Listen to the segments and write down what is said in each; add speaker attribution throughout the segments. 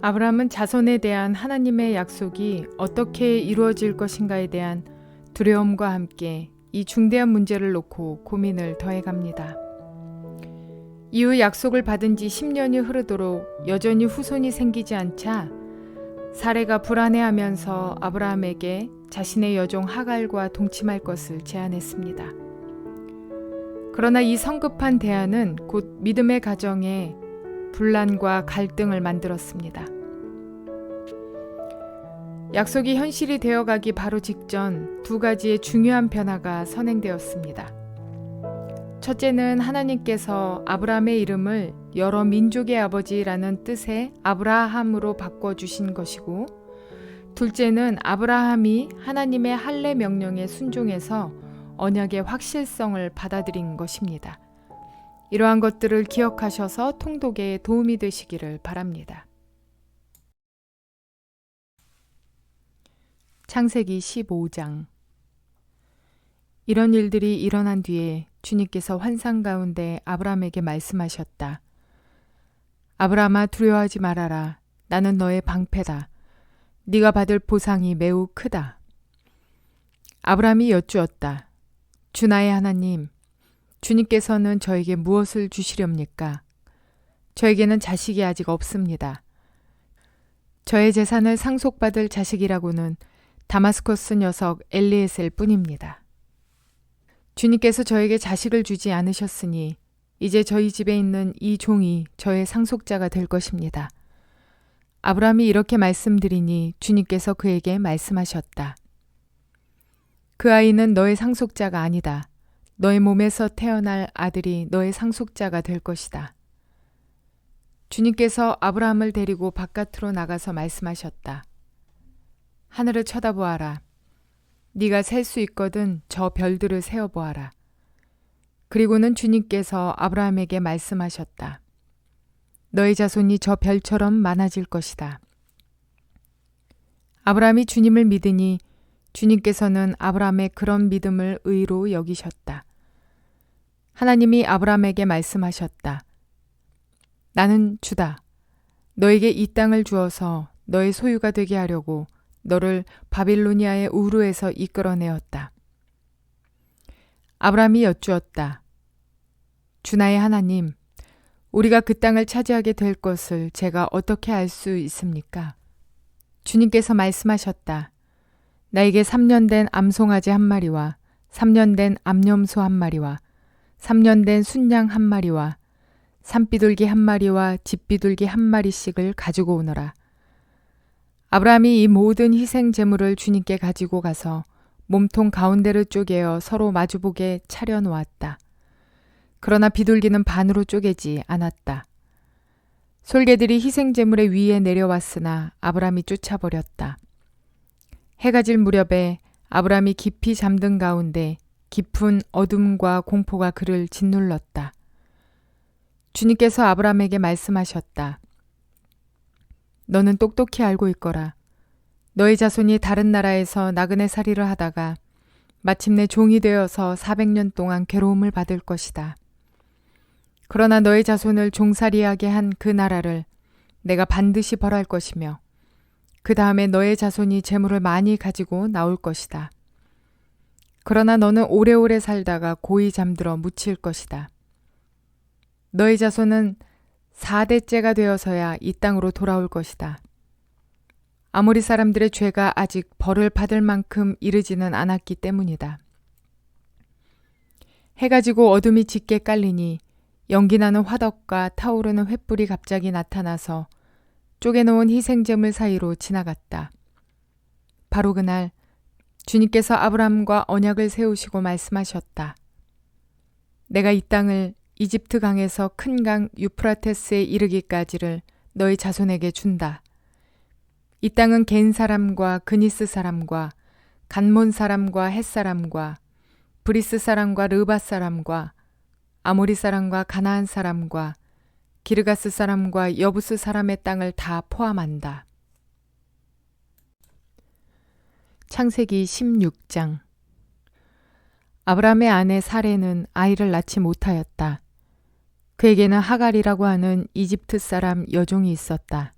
Speaker 1: 아브라함은 자손에 대한 하나님의 약속이 어떻게 이루어질 것인가에 대한 두려움과 함께 이 중대한 문제를 놓고 고민을 더해갑니다. 이후 약속을 받은 지 10년이 흐르도록 여전히 후손이 생기지 않자 사레가 불안해하면서 아브라함에게 자신의 여종 하갈과 동침할 것을 제안했습니다. 그러나 이 성급한 대안은 곧 믿음의 가정에 분란과 갈등을 만들었습니다. 약속이 현실이 되어가기 바로 직전 두 가지의 중요한 변화가 선행되었습니다. 첫째는 하나님께서 아브라함의 이름을 여러 민족의 아버지라는 뜻의 아브라함으로 바꿔주신 것이고, 둘째는 아브라함이 하나님의 할례 명령에 순종해서 언약의 확실성을 받아들인 것입니다. 이러한 것들을 기억하셔서 통독에 도움이 되시기를 바랍니다. 창세기 15장. 이런 일들이 일어난 뒤에 주님께서 환상 가운데 아브라함에게 말씀하셨다. 아브라함아, 두려워하지 말아라. 나는 너의 방패다. 네가 받을 보상이 매우 크다. 아브라함이 여쭈었다. 주 나의 하나님, 주님께서는 저에게 무엇을 주시렵니까? 저에게는 자식이 아직 없습니다. 저의 재산을 상속받을 자식이라고는 다마스커스 녀석 엘리에셀 뿐입니다. 주님께서 저에게 자식을 주지 않으셨으니 이제 저희 집에 있는 이 종이 저의 상속자가 될 것입니다. 아브라함이 이렇게 말씀드리니 주님께서 그에게 말씀하셨다. 그 아이는 너의 상속자가 아니다. 너의 몸에서 태어날 아들이 너의 상속자가 될 것이다. 주님께서 아브라함을 데리고 바깥으로 나가서 말씀하셨다. 하늘을 쳐다보아라. 네가 셀 수 있거든 저 별들을 세어보아라. 그리고는 주님께서 아브라함에게 말씀하셨다. 너의 자손이 저 별처럼 많아질 것이다. 아브라함이 주님을 믿으니 주님께서는 아브라함의 그런 믿음을 의로 여기셨다. 하나님이 아브라함에게 말씀하셨다. 나는 주다. 너에게 이 땅을 주어서 너의 소유가 되게 하려고 너를 바빌로니아의 우르에서 이끌어내었다. 아브라함이 여쭈었다. 주 나의 하나님, 우리가 그 땅을 차지하게 될 것을 제가 어떻게 알 수 있습니까? 주님께서 말씀하셨다. 나에게 3년 된 암송아지 한 마리와 3년 된 암염소 한 마리와 3년 된 순양 한 마리와 산비둘기 한 마리와 집비둘기 한 마리씩을 가지고 오너라. 아브라함이 이 모든 희생 제물을 주님께 가지고 가서 몸통 가운데를 쪼개어 서로 마주보게 차려 놓았다. 그러나 비둘기는 반으로 쪼개지 않았다. 솔개들이 희생 제물의 위에 내려왔으나 아브라함이 쫓아버렸다. 해가 질 무렵에 아브라함이 깊이 잠든 가운데 깊은 어둠과 공포가 그를 짓눌렀다. 주님께서 아브라함에게 말씀하셨다. 너는 똑똑히 알고 있거라. 너의 자손이 다른 나라에서 나그네 살이를 하다가 마침내 종이 되어서 400년 동안 괴로움을 받을 것이다. 그러나 너의 자손을 종살이하게 한 그 나라를 내가 반드시 벌할 것이며 그 다음에 너의 자손이 재물을 많이 가지고 나올 것이다. 그러나 너는 오래오래 살다가 고이 잠들어 묻힐 것이다. 너의 자손은 4대째가 되어서야 이 땅으로 돌아올 것이다. 아모리 사람들의 죄가 아직 벌을 받을 만큼 이르지는 않았기 때문이다. 해가 지고 어둠이 짙게 깔리니 연기나는 화덕과 타오르는 횃불이 갑자기 나타나서 쪼개놓은 희생제물 사이로 지나갔다. 바로 그날 주님께서 아브라함과 언약을 세우시고 말씀하셨다. 내가 이 땅을 이집트 강에서 큰 강 유프라테스에 이르기까지를 너희 자손에게 준다. 이 땅은 겐 사람과 그니스 사람과 간몬 사람과 헷 사람과 브리스 사람과 르바 사람과 아모리 사람과 가나안 사람과 기르가스 사람과 여부스 사람의 땅을 다 포함한다. 창세기 16장. 아브라함의 아내 사레는 아이를 낳지 못하였다. 그에게는 하갈이라고 하는 이집트 사람 여종이 있었다.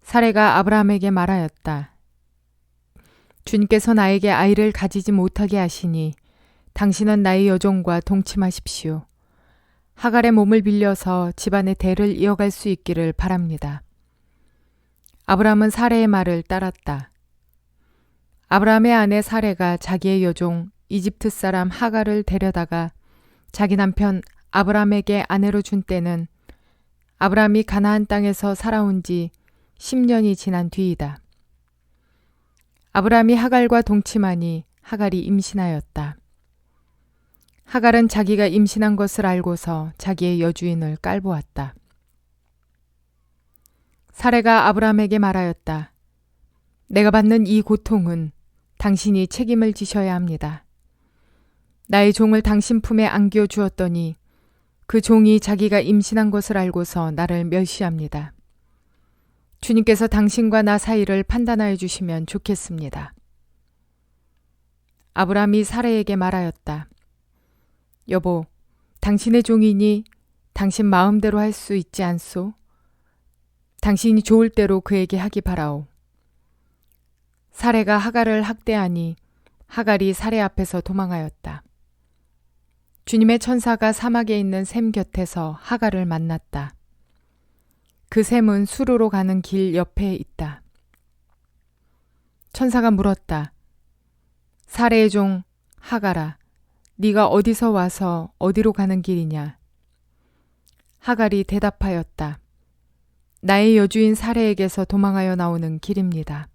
Speaker 1: 사레가 아브라함에게 말하였다. 주님께서 나에게 아이를 가지지 못하게 하시니 당신은 나의 여종과 동침하십시오. 하갈의 몸을 빌려서 집안의 대를 이어갈 수 있기를 바랍니다. 아브라함은 사레의 말을 따랐다. 아브라함의 아내 사레가 자기의 여종 이집트 사람 하갈을 데려다가 자기 남편 아브라함에게 아내로 준 때는 아브라함이 가나안 땅에서 살아온 지 10년이 지난 뒤이다. 아브라함이 하갈과 동침하니 하갈이 임신하였다. 하갈은 자기가 임신한 것을 알고서 자기의 여주인을 깔보았다. 사레가 아브라함에게 말하였다. 내가 받는 이 고통은 당신이 책임을 지셔야 합니다. 나의 종을 당신 품에 안겨 주었더니 그 종이 자기가 임신한 것을 알고서 나를 멸시합니다. 주님께서 당신과 나 사이를 판단하여 주시면 좋겠습니다. 아브라함이 사레에게 말하였다. 여보, 당신의 종이니 당신 마음대로 할 수 있지 않소? 당신이 좋을 대로 그에게 하기 바라오. 사레가 하갈을 학대하니 하갈이 사레 앞에서 도망하였다. 주님의 천사가 사막에 있는 샘 곁에서 하갈을 만났다. 그 샘은 수르로 가는 길 옆에 있다. 천사가 물었다. 사레의 종 하갈아, 네가 어디서 와서 어디로 가는 길이냐? 하갈이 대답하였다. 나의 여주인 사레에게서 도망하여 나오는 길입니다.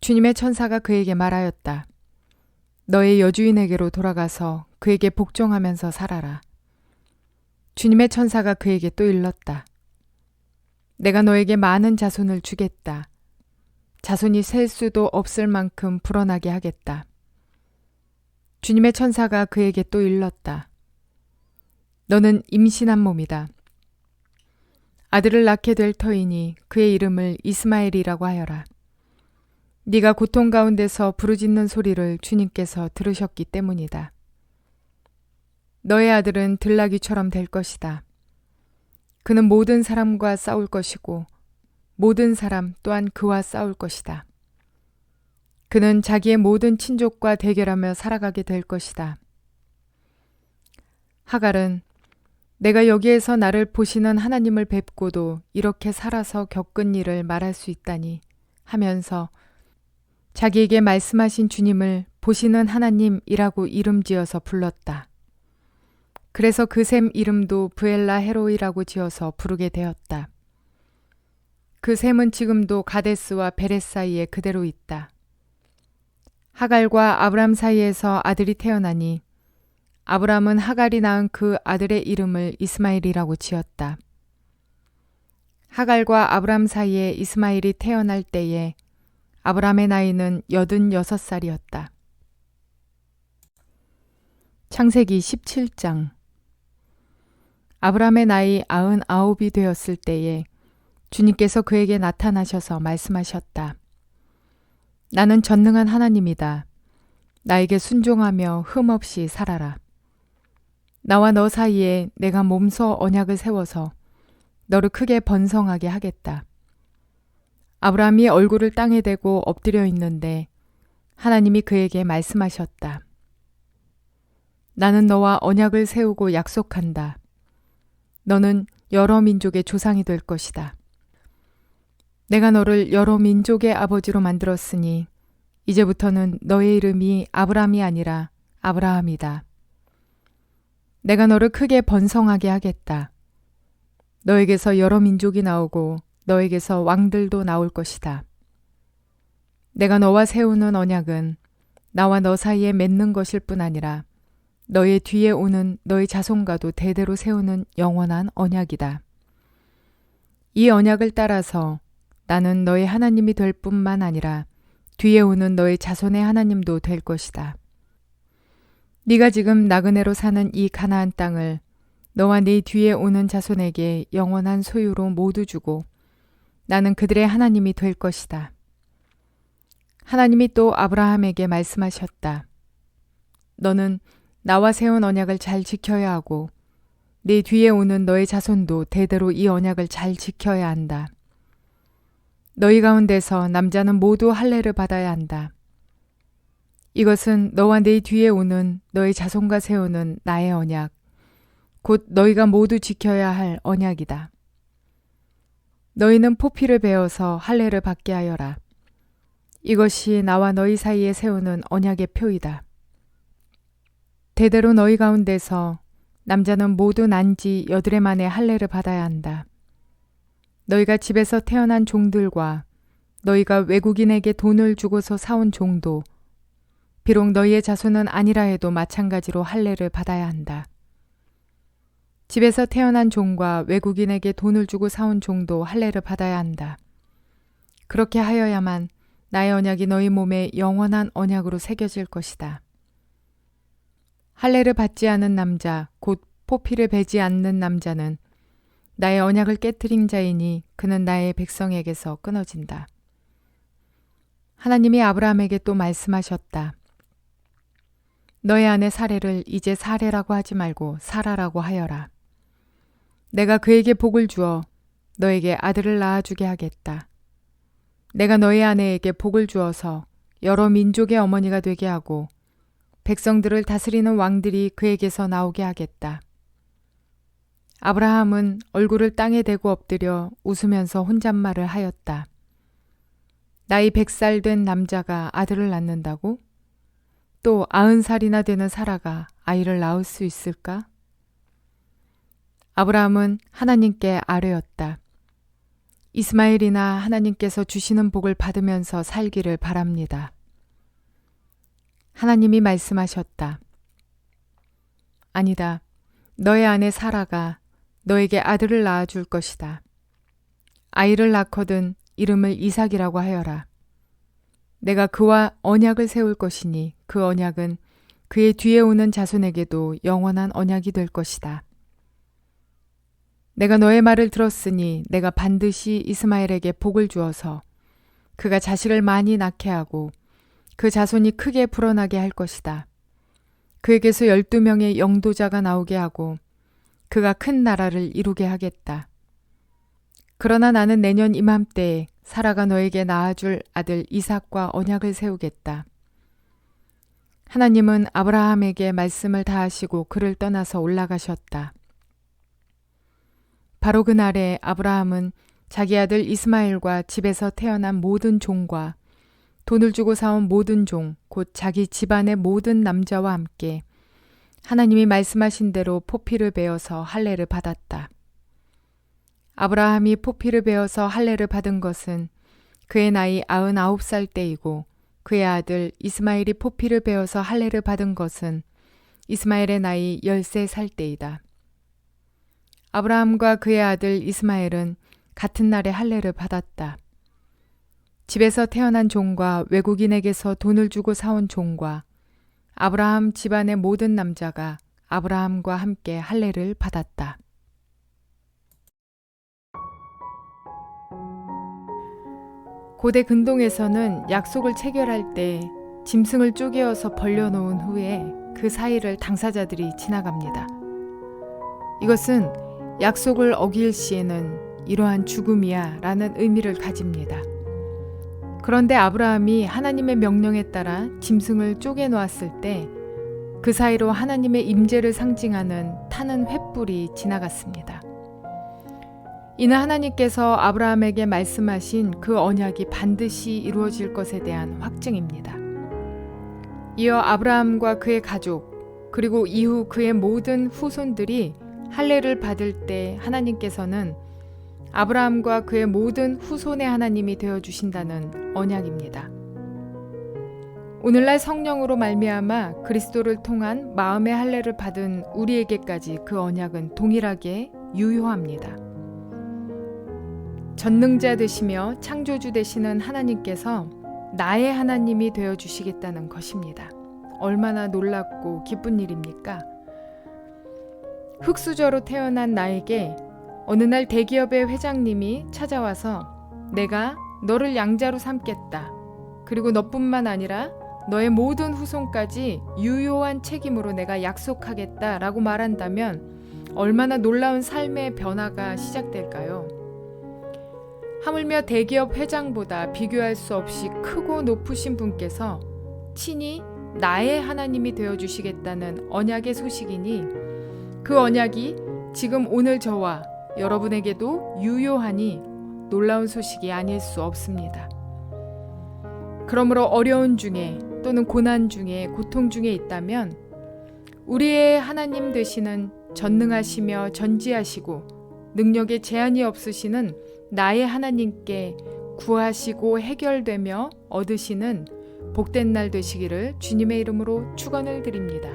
Speaker 1: 주님의 천사가 그에게 말하였다. 너의 여주인에게로 돌아가서 그에게 복종하면서 살아라. 주님의 천사가 그에게 또 일렀다. 내가 너에게 많은 자손을 주겠다. 자손이 셀 수도 없을 만큼 불어나게 하겠다. 주님의 천사가 그에게 또 일렀다. 너는 임신한 몸이다. 아들을 낳게 될 터이니 그의 이름을 이스마엘이라고 하여라. 네가 고통 가운데서 부르짖는 소리를 주님께서 들으셨기 때문이다. 너의 아들은 들나귀처럼 될 것이다. 그는 모든 사람과 싸울 것이고 모든 사람 또한 그와 싸울 것이다. 그는 자기의 모든 친족과 대결하며 살아가게 될 것이다. 하갈은 내가 여기에서 나를 보시는 하나님을 뵙고도 이렇게 살아서 겪은 일을 말할 수 있다니 하면서 자기에게 말씀하신 주님을 보시는 하나님이라고 이름 지어서 불렀다. 그래서 그 샘 이름도 브엘라 헤로이라고 지어서 부르게 되었다. 그 샘은 지금도 가데스와 베렛 사이에 그대로 있다. 하갈과 아브람 사이에서 아들이 태어나니 아브람은 하갈이 낳은 그 아들의 이름을 이스마엘이라고 지었다. 하갈과 아브람 사이에 이스마엘이 태어날 때에 아브람의 나이는 86살이었다. 창세기 17장. 아브람의 나이 99이 되었을 때에 주님께서 그에게 나타나셔서 말씀하셨다. 나는 전능한 하나님이다. 나에게 순종하며 흠없이 살아라. 나와 너 사이에 내가 몸소 언약을 세워서 너를 크게 번성하게 하겠다. 아브라함이 얼굴을 땅에 대고 엎드려 있는데 하나님이 그에게 말씀하셨다. 나는 너와 언약을 세우고 약속한다. 너는 여러 민족의 조상이 될 것이다. 내가 너를 여러 민족의 아버지로 만들었으니 이제부터는 너의 이름이 아브람이 아니라 아브라함이다. 내가 너를 크게 번성하게 하겠다. 너에게서 여러 민족이 나오고 너에게서 왕들도 나올 것이다. 내가 너와 세우는 언약은 나와 너 사이에 맺는 것일 뿐 아니라 너의 뒤에 오는 너의 자손과도 대대로 세우는 영원한 언약이다. 이 언약을 따라서 나는 너의 하나님이 될 뿐만 아니라 뒤에 오는 너의 자손의 하나님도 될 것이다. 네가 지금 나그네로 사는 이 가나안 땅을 너와 네 뒤에 오는 자손에게 영원한 소유로 모두 주고 나는 그들의 하나님이 될 것이다. 하나님이 또 아브라함에게 말씀하셨다. 너는 나와 세운 언약을 잘 지켜야 하고 네 뒤에 오는 너의 자손도 대대로 이 언약을 잘 지켜야 한다. 너희 가운데서 남자는 모두 할례를 받아야 한다. 이것은 너와 네 뒤에 오는 너희 자손과 세우는 나의 언약, 곧 너희가 모두 지켜야 할 언약이다. 너희는 포피를 베어서 할례를 받게 하여라. 이것이 나와 너희 사이에 세우는 언약의 표이다. 대대로 너희 가운데서 남자는 모두 난지 8해 만에 할례를 받아야 한다. 너희가 집에서 태어난 종들과 너희가 외국인에게 돈을 주고서 사온 종도 비록 너희의 자손은 아니라 해도 마찬가지로 할례를 받아야 한다. 집에서 태어난 종과 외국인에게 돈을 주고 사온 종도 할례를 받아야 한다. 그렇게 하여야만 나의 언약이 너희 몸에 영원한 언약으로 새겨질 것이다. 할례를 받지 않은 남자, 곧 포피를 베지 않는 남자는 나의 언약을 깨뜨린 자이니 그는 나의 백성에게서 끊어진다. 하나님이 아브라함에게 또 말씀하셨다. 너의 아내 사레를 이제 사레라고 하지 말고 사라라고 하여라. 내가 그에게 복을 주어 너에게 아들을 낳아주게 하겠다. 내가 너의 아내에게 복을 주어서 여러 민족의 어머니가 되게 하고 백성들을 다스리는 왕들이 그에게서 나오게 하겠다. 아브라함은 얼굴을 땅에 대고 엎드려 웃으면서 혼잣말을 하였다. 나이 100살 된 남자가 아들을 낳는다고? 또 90살이나 되는 사라가 아이를 낳을 수 있을까? 아브라함은 하나님께 아뢰었다. 이스마엘이나 하나님께서 주시는 복을 받으면서 살기를 바랍니다. 하나님이 말씀하셨다. 아니다. 너의 아내 사라가 너에게 아들을 낳아줄 것이다. 아이를 낳거든 이름을 이삭이라고 하여라. 내가 그와 언약을 세울 것이니 그 언약은 그의 뒤에 오는 자손에게도 영원한 언약이 될 것이다. 내가 너의 말을 들었으니 내가 반드시 이스마엘에게 복을 주어서 그가 자식을 많이 낳게 하고 그 자손이 크게 불어나게 할 것이다. 그에게서 12명의 영도자가 나오게 하고 그가 큰 나라를 이루게 하겠다. 그러나 나는 내년 이맘때에 사라가 너에게 낳아줄 아들 이삭과 언약을 세우겠다. 하나님은 아브라함에게 말씀을 다하시고 그를 떠나서 올라가셨다. 바로 그날에 아브라함은 자기 아들 이스마엘과 집에서 태어난 모든 종과 돈을 주고 사온 모든 종, 곧 자기 집안의 모든 남자와 함께 하나님이 말씀하신 대로 포피를 베어서 할례를 받았다. 아브라함이 포피를 베어서 할례를 받은 것은 그의 나이 99살 때이고 그의 아들 이스마엘이 포피를 베어서 할례를 받은 것은 이스마엘의 나이 13살 때이다. 아브라함과 그의 아들 이스마엘은 같은 날에 할례를 받았다. 집에서 태어난 종과 외국인에게서 돈을 주고 사온 종과 아브라함 집안의 모든 남자가 아브라함과 함께 할례를 받았다. 고대 근동에서는 약속을 체결할 때 짐승을 쪼개어서 벌려놓은 후에 그 사이를 당사자들이 지나갑니다. 이것은 약속을 어길 시에는 이러한 죽음이야 라는 의미를 가집니다. 그런데 아브라함이 하나님의 명령에 따라 짐승을 쪼개 놓았을 때 그 사이로 하나님의 임재를 상징하는 타는 횃불이 지나갔습니다. 이는 하나님께서 아브라함에게 말씀하신 그 언약이 반드시 이루어질 것에 대한 확증입니다. 이어 아브라함과 그의 가족 그리고 이후 그의 모든 후손들이 할례를 받을 때 하나님께서는 아브라함과 그의 모든 후손의 하나님이 되어주신다는 언약입니다. 오늘날 성령으로 말미암아 그리스도를 통한 마음의 할례를 받은 우리에게까지 그 언약은 동일하게 유효합니다. 전능자 되시며 창조주 되시는 하나님께서 나의 하나님이 되어주시겠다는 것입니다. 얼마나 놀랍고 기쁜 일입니까? 흙수저로 태어난 나에게 어느 날 대기업의 회장님이 찾아와서 내가 너를 양자로 삼겠다. 그리고 너뿐만 아니라 너의 모든 후손까지 유효한 책임으로 내가 약속하겠다 라고 말한다면 얼마나 놀라운 삶의 변화가 시작될까요? 하물며 대기업 회장보다 비교할 수 없이 크고 높으신 분께서 친히 나의 하나님이 되어주시겠다는 언약의 소식이니 그 언약이 지금 오늘 저와 여러분에게도 유효하니 놀라운 소식이 아닐 수 없습니다. 그러므로 어려운 중에 또는 고난 중에 고통 중에 있다면 우리의 하나님 되시는 전능하시며 전지하시고 능력에 제한이 없으시는 나의 하나님께 구하시고 해결되며 얻으시는 복된 날 되시기를 주님의 이름으로 축원을 드립니다.